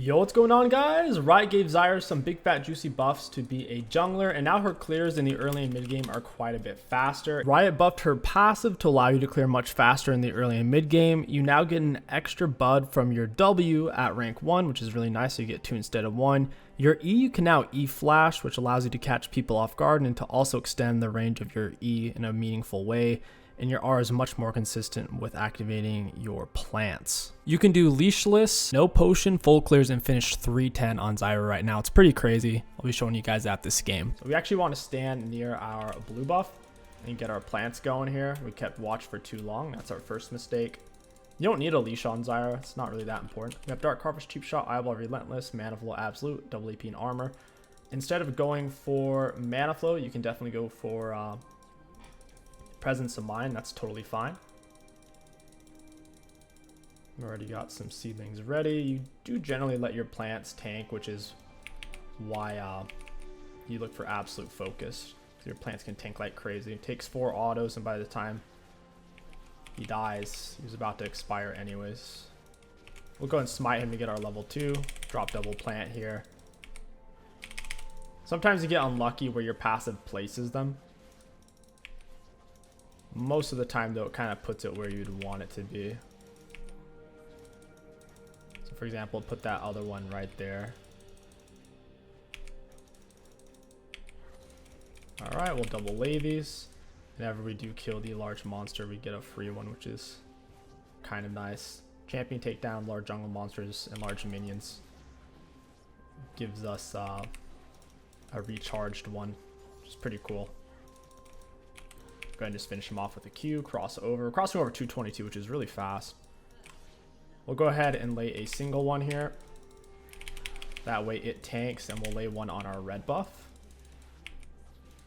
Yo, what's going on, guys? Riot gave Zyra some big fat juicy buffs to be a jungler, and now her clears in the early and mid game are quite a bit faster. Riot buffed her passive to allow you to clear much faster in the early and mid game. You now get an extra bud from your W at rank 1, which is really nice, so you get 2 instead of 1. Your E, you can now E flash, which allows you to catch people off guard and to also extend the range of your E in a meaningful way. And your R is much more consistent with activating your plants. You can do leashless, no potion, full clears, and finish 310 on Zyra right now. It's pretty crazy. I'll be showing you guys that this game. So we actually want to stand near our blue buff and get our plants going here. We kept watch for too long. That's our first mistake. You don't need a leash on Zyra. It's not really that important. We have Dark Harvest, Cheap Shot, Eyeball, Relentless, Mana Flow, Absolute, double AP, and Armor. Instead of going for Mana Flow, you can definitely go for Presence of Mind. That's totally fine. We already got some seedlings ready. You do generally let your plants tank, which is why you look for absolute focus. Your plants can tank like crazy. It takes 4 autos, and by the time he dies, he's about to expire anyways. We'll go and smite him to get our level 2. Drop double plant here. Sometimes you get unlucky where your passive places them. Most of the time, though, it kind of puts it where you'd want it to be. So, for example, put that other one right there. Alright, we'll double lay these. Whenever we do kill the large monster, we get a free one, which is kind of nice. Champion takedown, large jungle monsters, and large minions. Gives us a recharged one, which is pretty cool. Go ahead and just finish him off with a Q, crossing over 222, which is really fast. We'll go ahead and lay a single one here. That way it tanks, and we'll lay one on our red buff.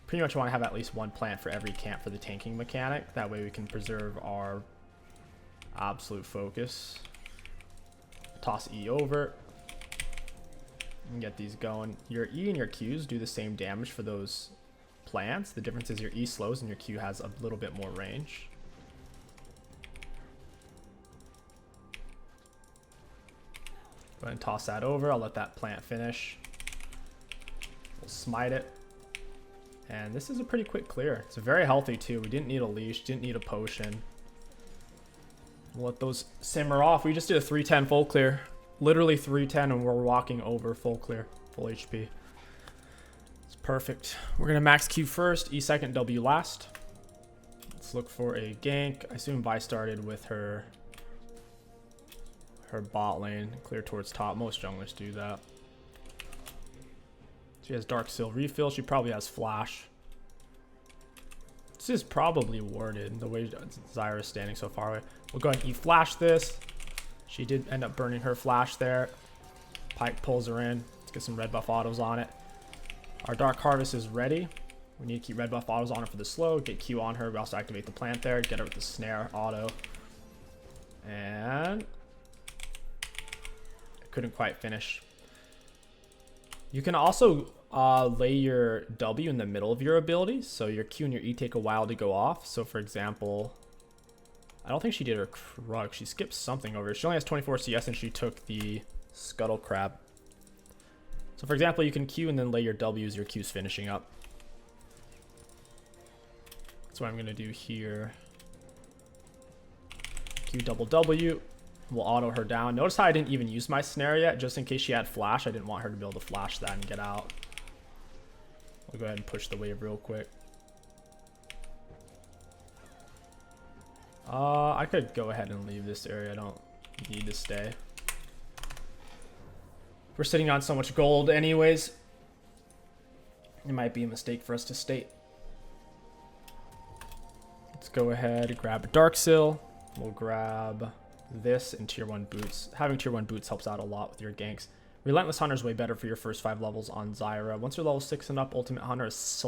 Pretty much want to have at least one plant for every camp for the tanking mechanic. That way we can preserve our absolute focus. Toss E over. And get these going. Your E and your Qs do the same damage for those plants. The difference is your E slows and your Q has a little bit more range. Go ahead and toss that over. I'll let that plant finish. We'll smite it. And this is a pretty quick clear. It's very healthy too. We didn't need a leash, didn't need a potion. We'll let those simmer off. We just did a 310 full clear. Literally 310, and we're walking over full clear, full HP. Perfect. We're gonna max Q first, E second, W last. Let's look for a gank. I assume Vi started with her bot lane, clear towards top. Most junglers do that. She has Dark Seal refill. She probably has flash. This is probably warded the way Zyra is standing so far away. We'll go ahead and E flash this. She did end up burning her flash there. Pike pulls her in. Let's get some red buff autos on it. Our Dark Harvest is ready. We need to keep red buff autos on her for the slow. Get Q on her. We also activate the plant there. Get her with the snare auto. And I couldn't quite finish. You can also lay your W in the middle of your abilities. So your Q and your E take a while to go off. So for example, I don't think she did her Krug. She skipped something over. She only has 24 CS and she took the Scuttle Crab. So for example, you can Q and then lay your W as your Q's finishing up. That's what I'm going to do here. Q double W. We'll auto her down. Notice how I didn't even use my snare yet, just in case she had flash. I didn't want her to be able to flash that and get out. We'll go ahead and push the wave real quick. I could go ahead and leave this area. I don't need to stay. We're sitting on so much gold anyways. It might be a mistake for us to stay. Let's go ahead and grab a Dark Seal. We'll grab this and tier 1 boots. Having tier 1 boots helps out a lot with your ganks. Relentless Hunter is way better for your first 5 levels on Zyra. Once you're level 6 and up, Ultimate Hunter is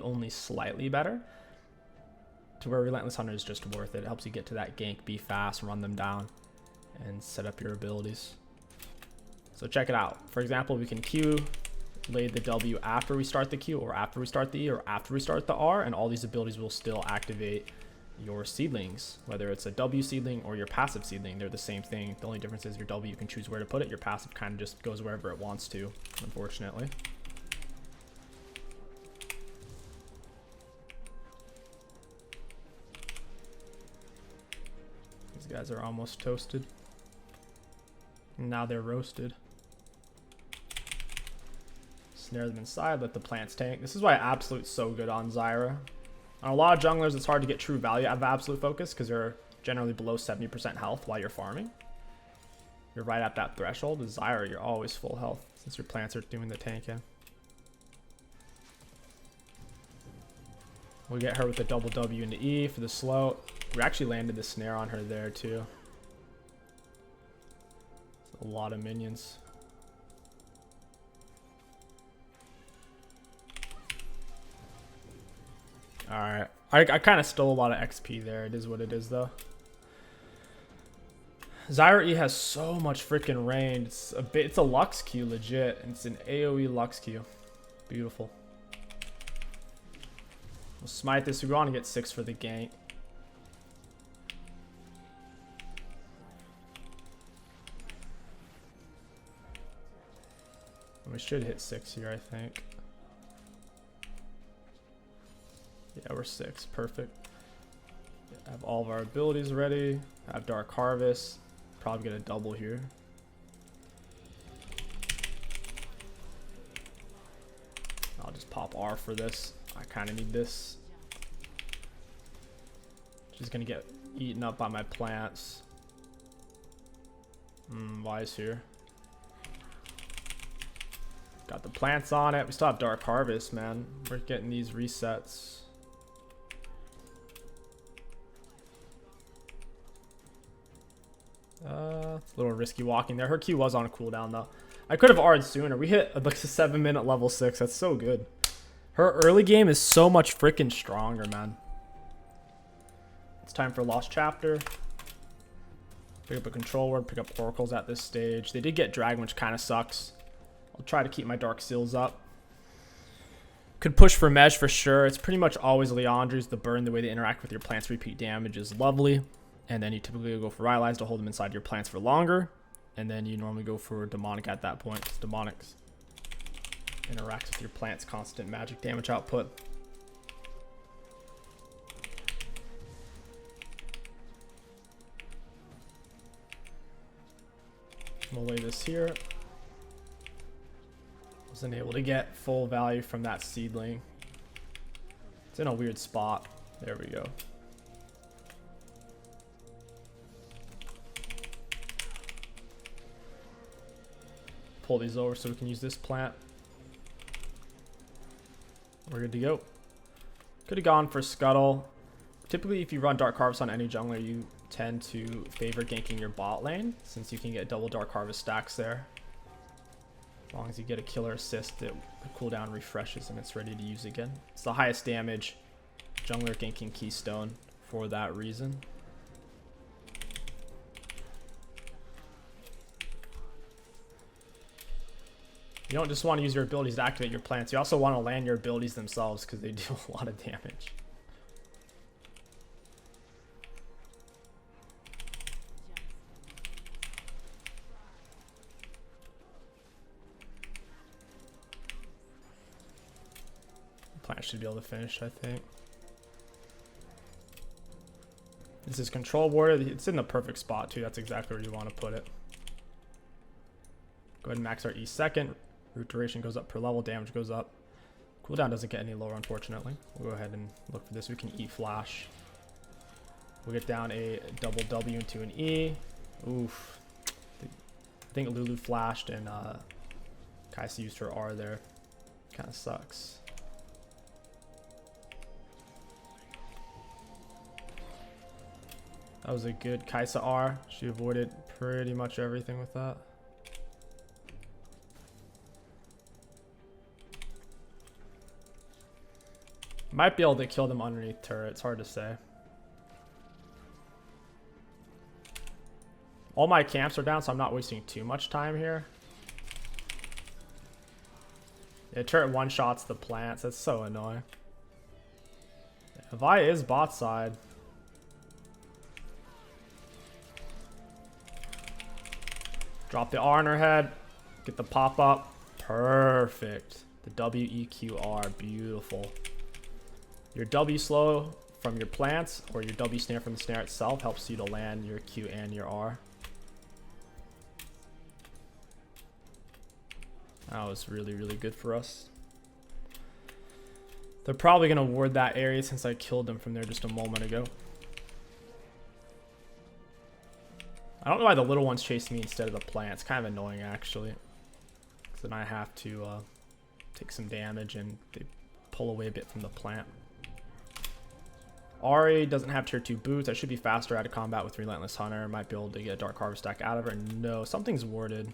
only slightly better. To where Relentless Hunter is just worth it. It helps you get to that gank, be fast, run them down, and set up your abilities. So check it out. For example, we can Q, lay the W after we start the Q, or after we start the E, or after we start the R, and all these abilities will still activate your seedlings, whether it's a W seedling or your passive seedling. They're the same thing. The only difference is your W, you can choose where to put it. Your passive kind of just goes wherever it wants to, unfortunately. These guys are almost toasted. Now they're roasted. Snare them inside, let the plants tank. This is why Absolute's so good on Zyra. On a lot of junglers, it's hard to get true value out of Absolute Focus because they're generally below 70% health while you're farming. You're right at that threshold. With Zyra, you're always full health since your plants are doing the tanking. We'll get her with a double W into E for the slow. We actually landed the snare on her there too. It's a lot of minions. Alright. I kind of stole a lot of XP there. It is what it is, though. Zyra E has so much freaking range. It's a Lux Q, legit. It's an AoE Lux Q. Beautiful. We'll smite this. We want to get 6 for the gank. We should hit 6 here, I think. Yeah, we're 6. Perfect. Have all of our abilities ready. Have Dark Harvest. Probably get a double here. I'll just pop R for this. I kind of need this. She's going to get eaten up by my plants. Wise here. Got the plants on it. We still have Dark Harvest, man. We're getting these resets. It's a little risky walking there. Her Q was on a cooldown though. I could have R'd sooner. We hit like a 7-minute level 6. That's so good. Her early game is so much freaking stronger, man. It's time for Lost Chapter. Pick up a control word. Pick up oracles at this stage. They did get dragon, which kind of sucks. I'll try to keep my dark seals up. Could push for mesh for sure. It's pretty much always Leandre's. The burn, the way they interact with your plants, repeat damage is lovely. And then you typically go for Rylai's to hold them inside your plants for longer. And then you normally go for Demonic at that point. Because Demonics interacts with your plant's constant magic damage output. We'll lay this here. Wasn't able to get full value from that seedling. It's in a weird spot. There we go. Pull these over so we can use this plant. We're good to go. Could have gone for Scuttle. Typically, if you run Dark Harvest on any jungler, you tend to favor ganking your bot lane, since you can get double Dark Harvest stacks there. As long as you get a killer assist, the cooldown refreshes and it's ready to use again. It's the highest damage jungler ganking keystone for that reason. You don't just want to use your abilities to activate your plants. You also want to land your abilities themselves because they do a lot of damage. Plant should be able to finish, I think. This is control ward. It's in the perfect spot too. That's exactly where you want to put it. Go ahead and max our E second. Root duration goes up per level. Damage goes up. Cooldown doesn't get any lower, unfortunately. We'll go ahead and look for this. We can E flash. We'll get down a double W into an E. Oof. I think Lulu flashed and Kaisa used her R there. Kind of sucks. That was a good Kaisa R. She avoided pretty much everything with that. Might be able to kill them underneath turret. It's hard to say. All my camps are down, so I'm not wasting too much time here. Yeah, turret one-shots the plants. That's so annoying. Yeah, Vi is bot side. Drop the R on her head. Get the pop up. Perfect. The WEQR. Beautiful. Your W slow from your plants or your W snare from the snare itself helps you to land your Q and your R. That was really, really good for us. They're probably going to ward that area since I killed them from there just a moment ago. I don't know why the little ones chase me instead of the plant. It's kind of annoying, actually. Because then I have to take some damage and they pull away a bit from the plant. Ari doesn't have tier 2 boots. I should be faster out of combat with Relentless Hunter. Might be able to get a Dark Harvest stack out of her. No, something's warded.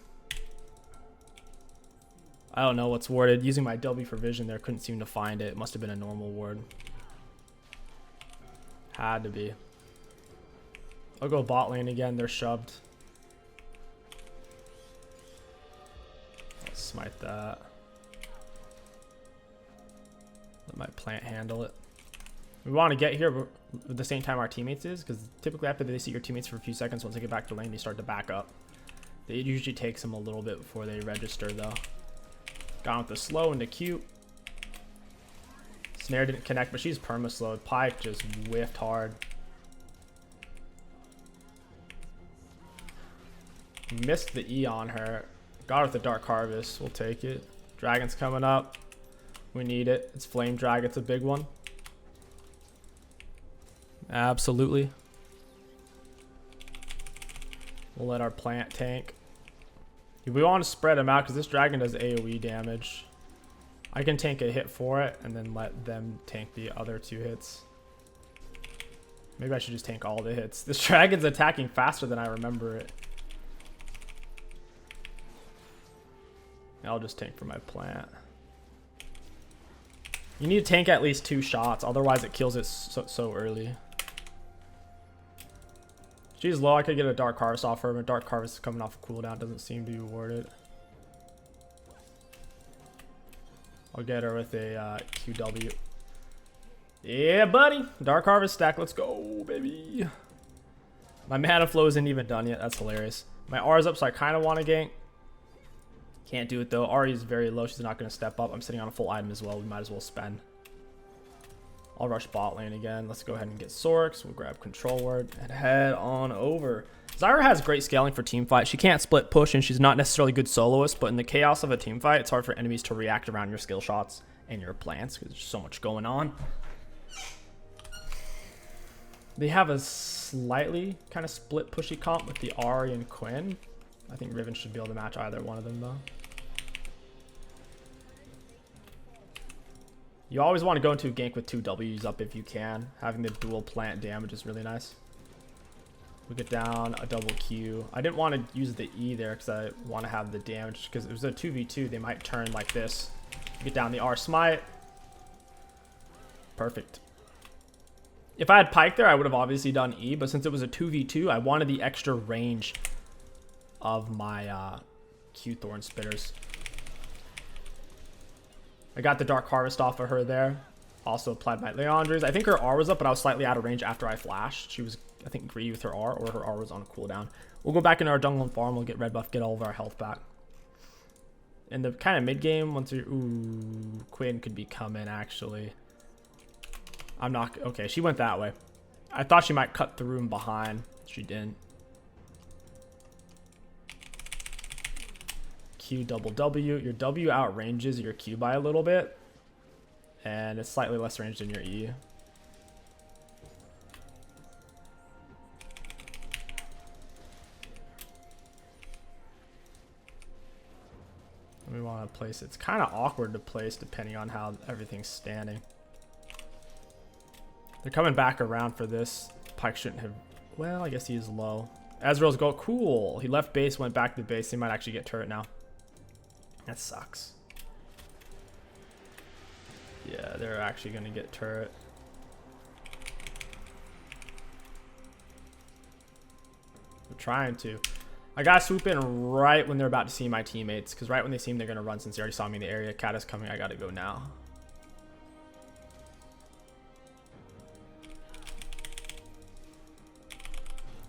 I don't know what's warded. Using my W for vision there, couldn't seem to find it. Must have been a normal ward. Had to be. I'll go bot lane again. They're shoved. I'll smite that. Let my plant handle it. We want to get here at the same time our teammates is, because typically after they see your teammates for a few seconds, once they get back to lane, they start to back up. It usually takes them a little bit before they register, though. Gone with the slow into Q. Snare didn't connect, but she's perma-slowed. Pike just whiffed hard. Missed the E on her. Got her with the Dark Harvest. We'll take it. Dragon's coming up. We need it. It's Flame Drag. It's a big one. Absolutely. We'll let our plant tank. We want to spread them out because this dragon does AoE damage. I can tank a hit for it and then let them tank the other 2 hits. Maybe I should just tank all the hits. This dragon's attacking faster than I remember it. I'll just tank for my plant. You need to tank at least 2 shots, otherwise it kills it so early. She's low. I could get a Dark Harvest off her, but Dark Harvest is coming off a cooldown. Doesn't seem to be awarded. I'll get her with a QW. Yeah, buddy. Dark Harvest stack. Let's go, baby. My mana flow isn't even done yet. That's hilarious. My R is up, so I kind of want to gank. Can't do it, though. Ari is very low. She's not going to step up. I'm sitting on a full item as well. We might as well spend. I'll rush bot lane again. Let's go ahead and get Sorks. We'll grab control word and head on over. Zyra has great scaling for team fight. She can't split push and she's not necessarily a good soloist, but in the chaos of a team fight, it's hard for enemies to react around your skill shots and your plants because there's so much going on. They have a slightly kind of split pushy comp with the Ari and Quinn. I think Riven should be able to match either one of them though. You always want to go into a gank with 2 W's up if you can. Having the dual plant damage is really nice. We get down a double Q. I didn't want to use the E there because I want to have the damage because it was a 2v2. They might turn like this. Get down the R smite. Perfect. If I had Pike there, I would have obviously done E, but since it was a 2v2, I wanted the extra range of my Q Thorn Spitters. I got the Dark Harvest off of her there. Also applied my Leandre's. I think her R was up, but I was slightly out of range after I flashed. She was, I think, greedy with her R, or her R was on a cooldown. We'll go back into our jungle and farm. We'll get red buff, get all of our health back. In the kind of mid game, once you're... Ooh, Quinn could be coming, actually. I'm not... Okay, she went that way. I thought she might cut through and behind. She didn't. Q double W. Your W outranges your Q by a little bit. And it's slightly less range than your E. We want to place it. It's kind of awkward to place depending on how everything's standing. They're coming back around for this. Pike shouldn't have... Well, I guess he is low. Ezreal's go. Cool. He left base, went back to base. He might actually get turret now. That sucks. Yeah, they're actually going to get turret. They're trying to. I got to swoop in right when they're about to see my teammates. Because right when they see me, they're going to run since they already saw me in the area. Cat is coming. I got to go now.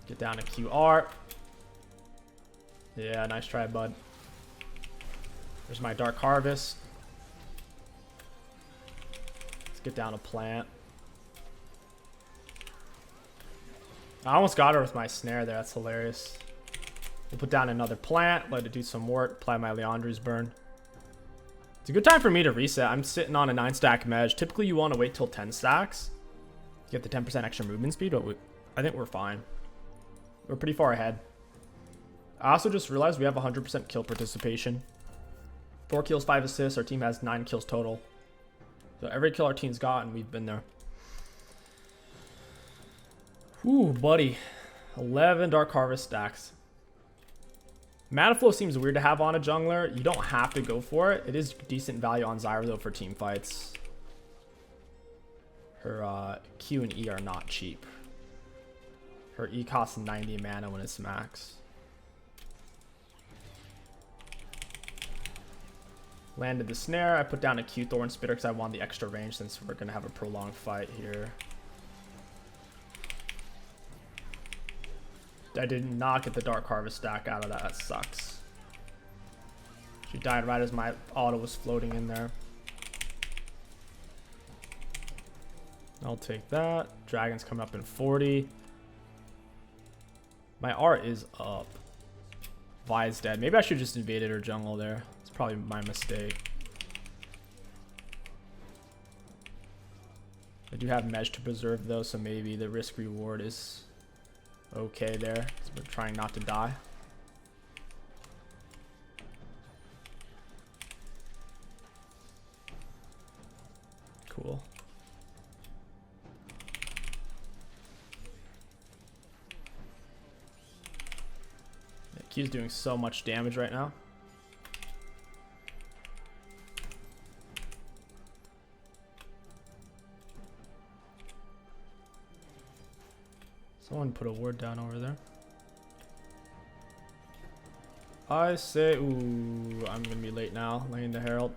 Get down to QR. Yeah, nice try, bud. There's my Dark Harvest. Let's get down a plant. I almost got her with my snare there. That's hilarious. We'll put down another plant, let it do some work, apply my Leandri's burn. It's a good time for me to reset. I'm sitting on a 9-stack Medj. Typically, you want to wait till 10 stacks to get the 10% extra movement speed, but I think we're fine. We're pretty far ahead. I also just realized we have 100% kill participation. 4 kills, 5 assists. Our team has 9 kills total. So every kill our team's gotten, we've been there. Whew, buddy. 11 Dark Harvest stacks. Mana flow seems weird to have on a jungler. You don't have to go for it. It is decent value on Zyra though for team fights. Her Q and E are not cheap. Her E costs 90 mana when it's max. Landed the snare. I put down a Q Thorn Spitter because I want the extra range since we're going to have a prolonged fight here. I did not get the Dark Harvest stack out of that. That sucks. She died right as my auto was floating in there. I'll take that. Dragon's coming up in 40. My art is up. Vi's dead. Maybe I should just invaded her jungle there. It's probably my mistake. I do have Medj to preserve though, so maybe the risk reward is okay there, because we're trying not to die. Cool. Yeah, Q's doing so much damage right now. Someone put a ward down over there. I say, ooh, I'm gonna be late now, laying the Herald.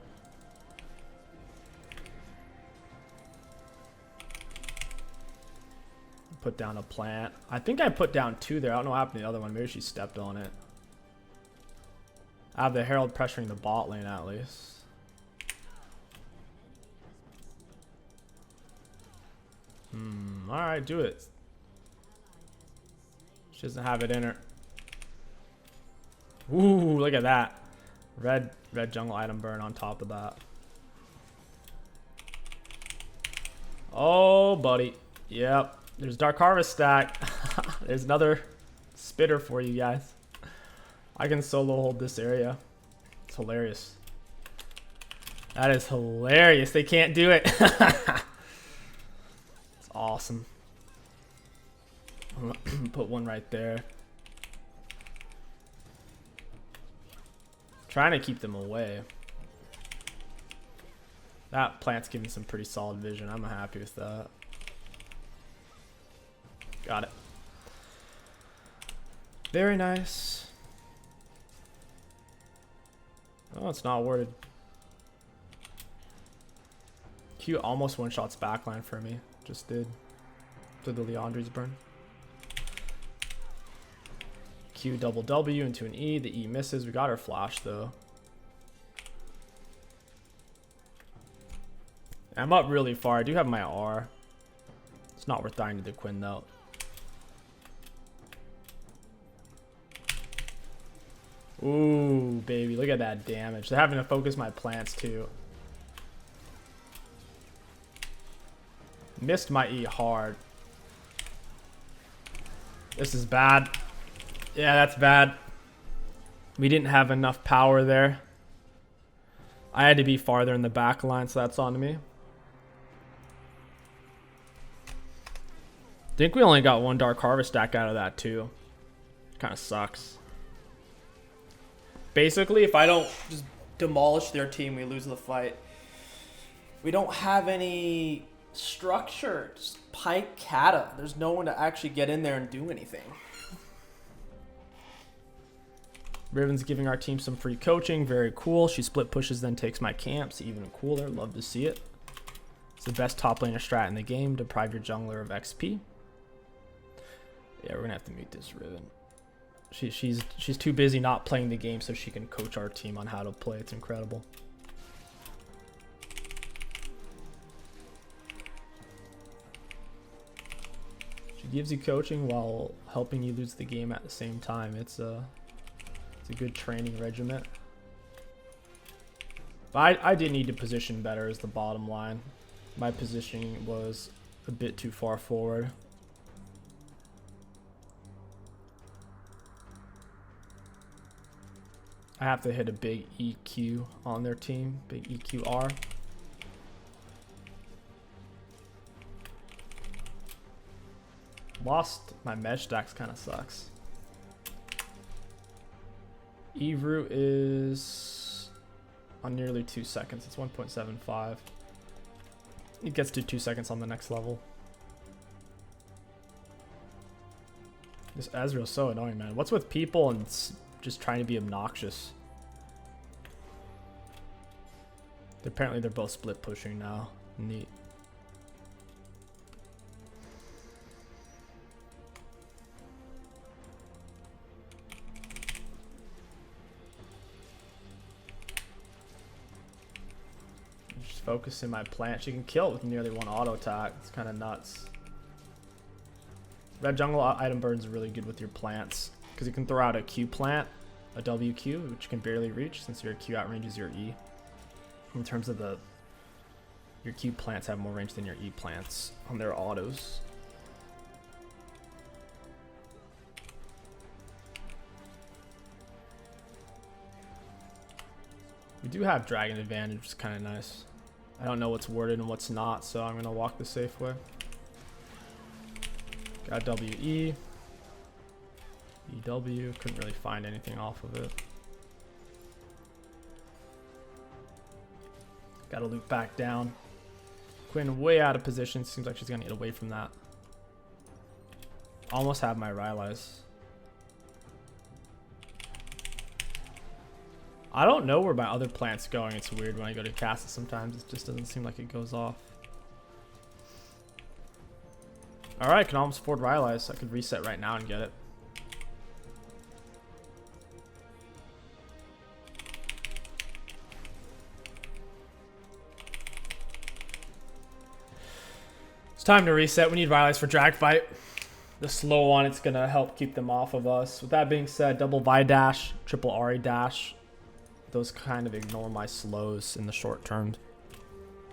Put down a plant. I think I put down 2 there. I don't know what happened to the other one. Maybe she stepped on it. I have the Herald pressuring the bot lane at least. Alright, do it. She doesn't have it in her. Ooh, look at that. Red jungle item burn on top of that. Oh, buddy. Yep. There's Dark Harvest stack. There's another spitter for you guys. I can solo hold this area. It's hilarious. That is hilarious. They can't do it. It's awesome. Put one right there. Trying to keep them away. That plant's giving some pretty solid vision. I'm happy with that. Got it. Very nice. Oh, it's not worded. Q almost one-shots backline for me. Just did. Did the Leandri's burn. Q double W into an E. The E misses. We got our flash though. I'm up really far. I do have my R. It's not worth dying to the Quinn though. Ooh, baby. Look at that damage. They're having to focus my plants too. Missed my E hard. This is bad. Yeah, that's bad. We didn't have enough power there. I had to be farther in the back line, so that's on me. I think we only got 1 Dark Harvest stack out of that too. Kind of sucks. Basically, if I don't just demolish their team, we lose the fight. We don't have any structure. Just pike Kata. There's no one to actually get in there and do anything. Riven's giving our team some free coaching. Very cool. She split pushes, then takes my camps. Even cooler. Love to see it. It's the best top laner strat in the game. Deprive your jungler of XP. Yeah, we're going to have to mute this Riven. She's too busy not playing the game so she can coach our team on how to play. It's incredible. She gives you coaching while helping you lose the game at the same time. It's a good training regimen. But I did need to position better is the bottom line. My positioning was a bit too far forward. I have to hit a big EQ on their team, big EQR. Lost my mesh stacks, kind of sucks. Eve root is on nearly 2 seconds. It's 1.75. It gets to 2 seconds on the next level. This Ezreal's so annoying, man. What's with people and just trying to be obnoxious? Apparently they're both split pushing now. Neat. Just focusing my plant. She can kill it with nearly one auto attack. It's kind of nuts. Red jungle item burn is really good with your plants because you can throw out a Q plant, a WQ, which you can barely reach since your Q outranges your E. In terms of your Q plants have more range than your E plants on their autos. We do have dragon advantage, which is kind of nice. I don't know what's worded and what's not, so I'm gonna walk the safe way. Got WE. EW, couldn't really find anything off of it. Gotta loop back down. Quinn way out of position. Seems like she's gonna get away from that. Almost have my Rylai's. I don't know where my other plant's going. It's weird when I go to cast it sometimes. It just doesn't seem like it goes off. Alright, can almost afford Rylai's. I could reset right now and get it. It's time to reset. We need Rylai's for drag fight. The slow one, it's gonna help keep them off of us. With that being said, double Vi dash, triple Ari dash. Those kind of ignore my slows in the short term.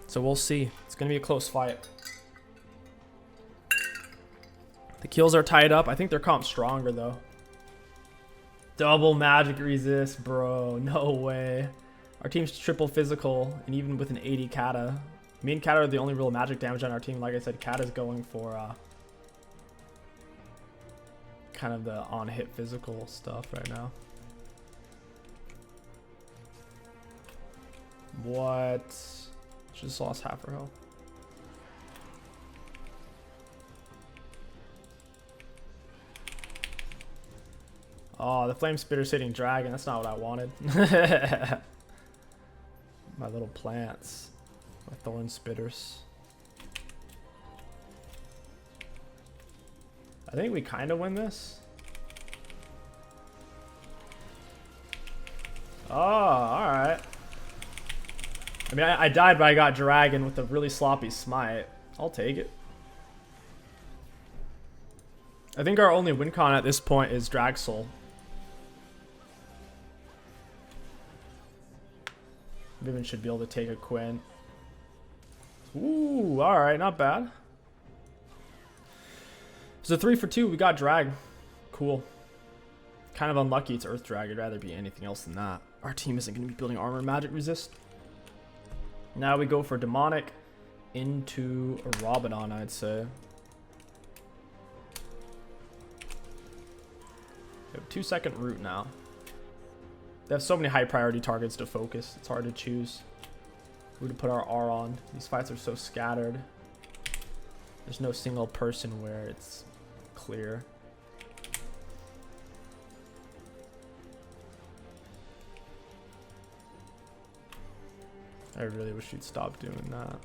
So we'll see. It's gonna be a close fight. The kills are tied up. I think their comp's stronger though. Double magic resist, bro. No way. Our team's triple physical, and even with an 80 Kata. Me and Kata are the only real magic damage on our team. Like I said, Kata's going for kind of the on-hit physical stuff right now. What? She just lost half her health. Oh, the flame spitter's hitting dragon. That's not what I wanted. My little plants. My thorn spitters. I think we kind of win this. Oh, alright. I mean, I died, but I got dragon with a really sloppy smite. I'll take it. I think our only win con at this point is Drag Soul. Vivian should be able to take a Quinn. Ooh, alright, not bad. So 3 for 2, we got drag. Cool. Kind of unlucky it's Earth Drag. I'd rather be anything else than that. Our team isn't going to be building armor magic resist. Now we go for demonic into a Robodon, I'd say. We have 2-second route now. They have so many high priority targets to focus. It's hard to choose who to put our R on. These fights are so scattered. There's no single person where it's clear. I really wish you'd stop doing that.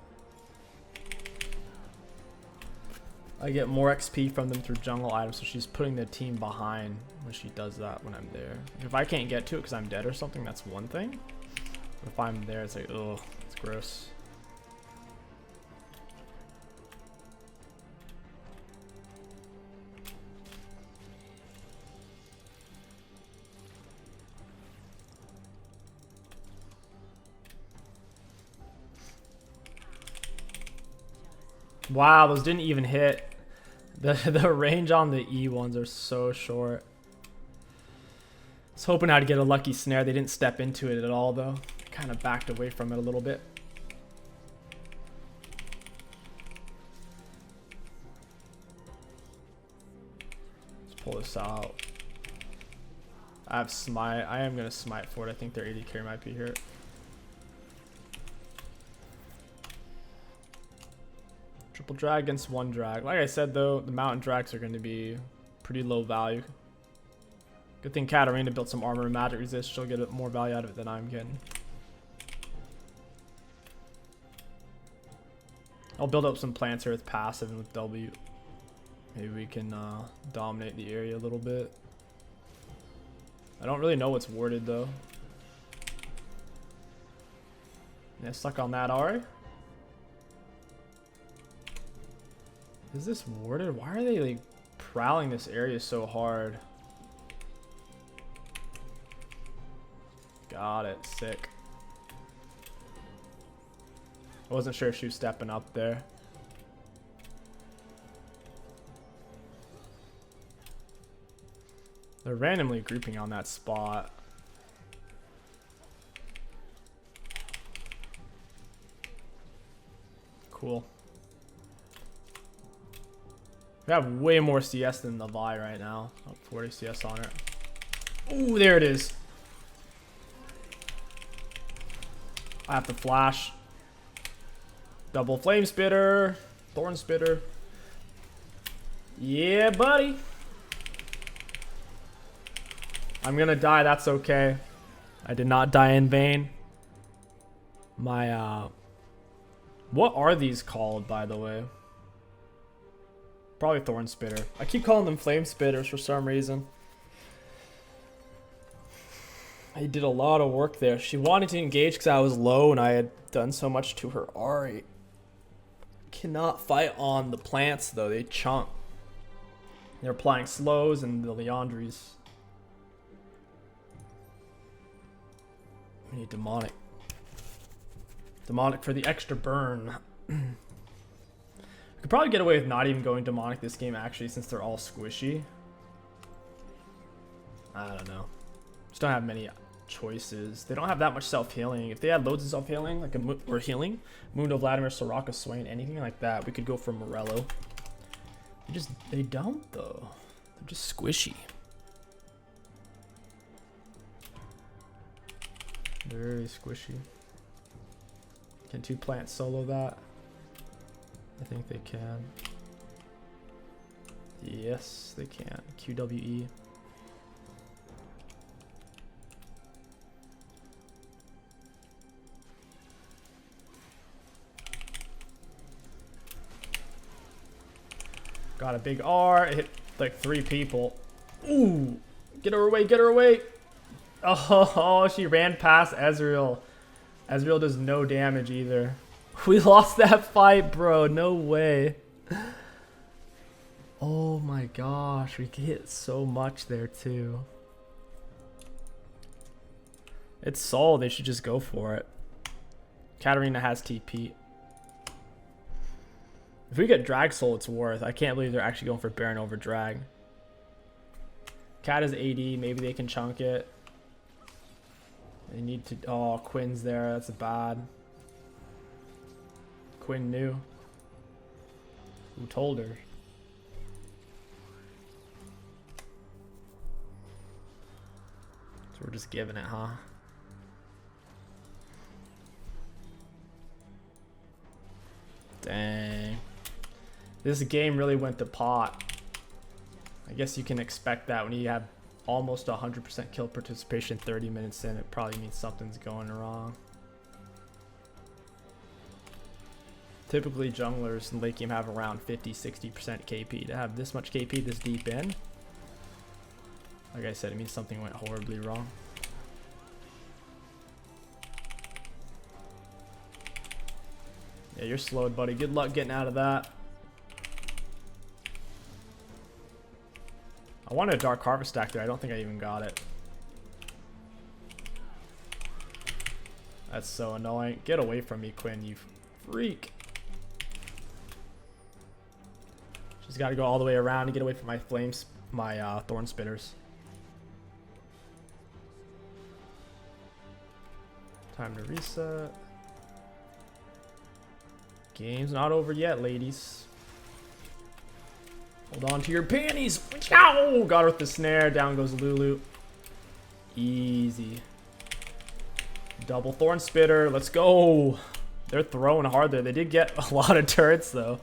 I get more XP from them through jungle items, so she's putting the team behind when she does that when I'm there. If I can't get to it because I'm dead or something, that's one thing. But if I'm there, it's like, ugh, it's gross. Wow, those didn't even hit. The range on the E ones are so short. I was hoping how to get a lucky snare. They didn't step into it at all though. Kind of backed away from it a little bit. Let's pull this out. I have smite. I am going to smite for it. I think their AD carry might be here. Triple drag against one drag. Like I said though, the mountain drags are going to be pretty low value. Good thing Katarina built some armor and magic resist. She'll get more value out of it than I'm getting. I'll build up some plants here with passive and with W. Maybe we can dominate the area a little bit. I don't really know what's warded though. Yeah, stuck on that Ari. Is this warded? Why are they like prowling this area so hard? Got it. Sick. I wasn't sure if she was stepping up there. They're randomly grouping on that spot. Cool. We have way more CS than the Vi right now. Oh, 40 CS on it. Ooh, there it is. I have to flash. Double flame spitter. Thorn spitter. Yeah, buddy. I'm gonna die, that's okay. I did not die in vain. My, what are these called, by the way? Probably thorn spitter. I keep calling them flame spitters for some reason. I did a lot of work there. She wanted to engage because I was low and I had done so much to her Ari. Cannot fight on the plants though, they chunk. They're applying slows and the Leandries. We need demonic. Demonic for the extra burn. Could probably get away with not even going demonic this game actually, since they're all squishy. I don't know. Just don't have many choices. They don't have that much self-healing. If they had loads of self-healing, like or healing, Mundo, Vladimir, Soraka, Swain, anything like that, we could go for Morello. They don't though. They're just squishy. Very squishy. Can two plants solo that? I think they can. Yes, they can. QWE. Got a big R. It hit like 3 people. Ooh! Get her away, get her away! Oh, she ran past Ezreal. Ezreal does no damage either. We lost that fight, bro. No way. Oh my gosh. We hit so much there too. It's Sol. They should just go for it. Katarina has TP. If we get Drag Soul, it's worth. I can't believe they're actually going for Baron over Drag. Cat is AD. Maybe they can chunk it. They need to... Oh, Quinn's there. That's bad. Quinn knew. Who told her? So we're just giving it, huh? Dang. This game really went to pot. I guess you can expect that when you have almost 100% kill participation 30 minutes in. It probably means something's going wrong. Typically junglers in late game have around 50-60% KP. To have this much KP this deep in, like I said, it means something went horribly wrong. Yeah, you're slowed, buddy. Good luck getting out of that. I wanted a Dark Harvest stack there. I don't think I even got it. That's so annoying. Get away from me, Quinn, you freak. She's got to go all the way around to get away from my thorn spitters. Time to reset. Game's not over yet, ladies. Hold on to your panties. Ow! Got her with the snare. Down goes Lulu. Easy. Double thorn spitter. Let's go. They're throwing hard there. They did get a lot of turrets, though.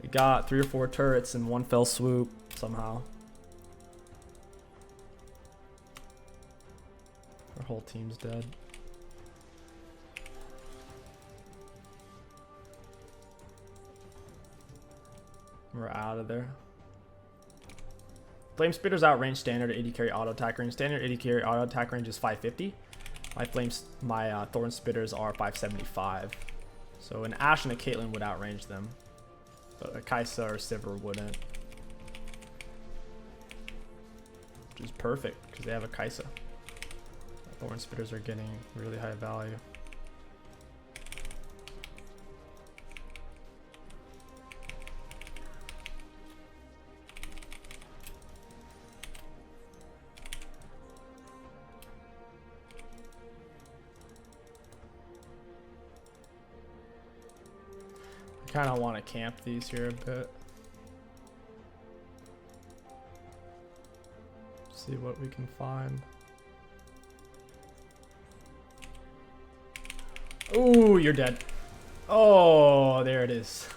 They got 3 or 4 turrets in one fell swoop somehow. Our whole team's dead. We're out of there. Flame Spitter's outrange standard 80 carry auto attack range. Standard 80 carry auto attack range is 550. My Thorn Spitters are 575. So an Ashe and a Caitlyn would outrange them, but a Kai'Sa or Sivir wouldn't. Which is perfect because they have a Kai'Sa. Thorn Spitters are getting really high value. I kind of want to camp these here a bit. See what we can find. Ooh, you're dead. Oh, there it is.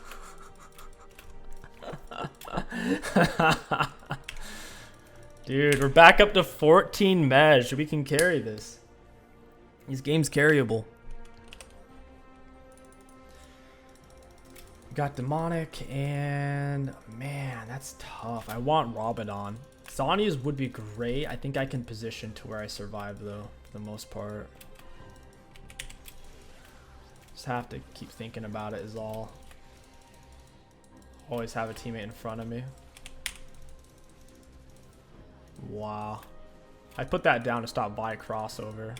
Dude, we're back up to 14 mesh. We can carry this. These games carryable. Got Demonic, and man, that's tough. I want Rabadon. Zhonya's would be great. I think I can position to where I survive, though, for the most part. Just have to keep thinking about it is all. Always have a teammate in front of me. Wow. I put that down to stop by crossover.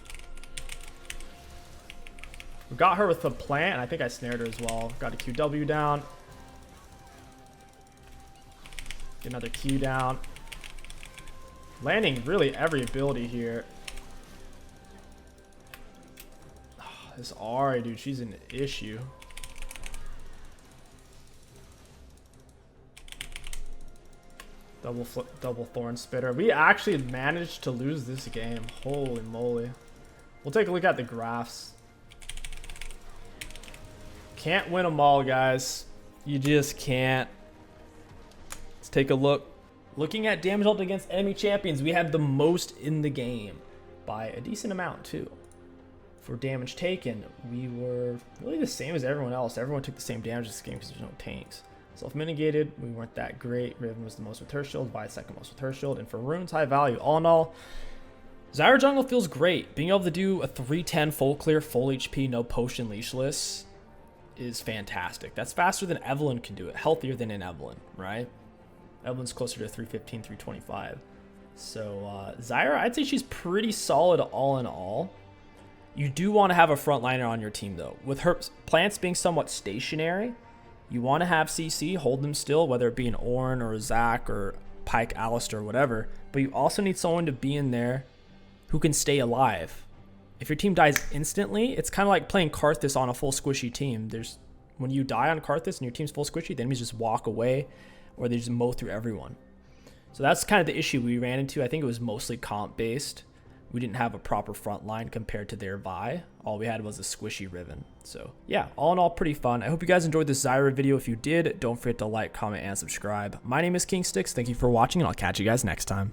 We got her with the plant, and I think I snared her as well. Got a QW down. Get another Q down. Landing really every ability here. Oh, this Ahri, dude, she's an issue. Double Thorn Spitter. We actually managed to lose this game. Holy moly. We'll take a look at the graphs. Can't win them all, guys. You just can't. Let's take a look. Looking at damage dealt against enemy champions, we had the most in the game by a decent amount, too. For damage taken, we were really the same as everyone else. Everyone took the same damage this game because there's no tanks. Self-mitigated, we weren't that great. Riven was the most with her shield, Vi second most with her shield. And for runes, high value. All in all, Zyra jungle feels great. Being able to do a 310 full clear, full HP, no potion leashless is fantastic. That's faster than Evelynn can do it. Healthier than in Evelynn, right? Evelynn's closer to 315, 325. So Zyra, I'd say she's pretty solid all in all. You do want to have a frontliner on your team, though. With her plants being somewhat stationary, you want to have CC, hold them still, whether it be an Ornn or a Zac or Pyke, Alistar, whatever. But you also need someone to be in there who can stay alive. If your team dies instantly, it's kind of like playing Karthus on a full squishy team. When you die on Karthus and your team's full squishy, the enemies just walk away or they just mow through everyone. So that's kind of the issue we ran into. I think it was mostly comp based. We didn't have a proper front line compared to their Vi. All we had was a squishy Riven. So yeah, all in all, pretty fun. I hope you guys enjoyed this Zyra video. If you did, don't forget to like, comment, and subscribe. My name is King Sticks. Thank you for watching, and I'll catch you guys next time.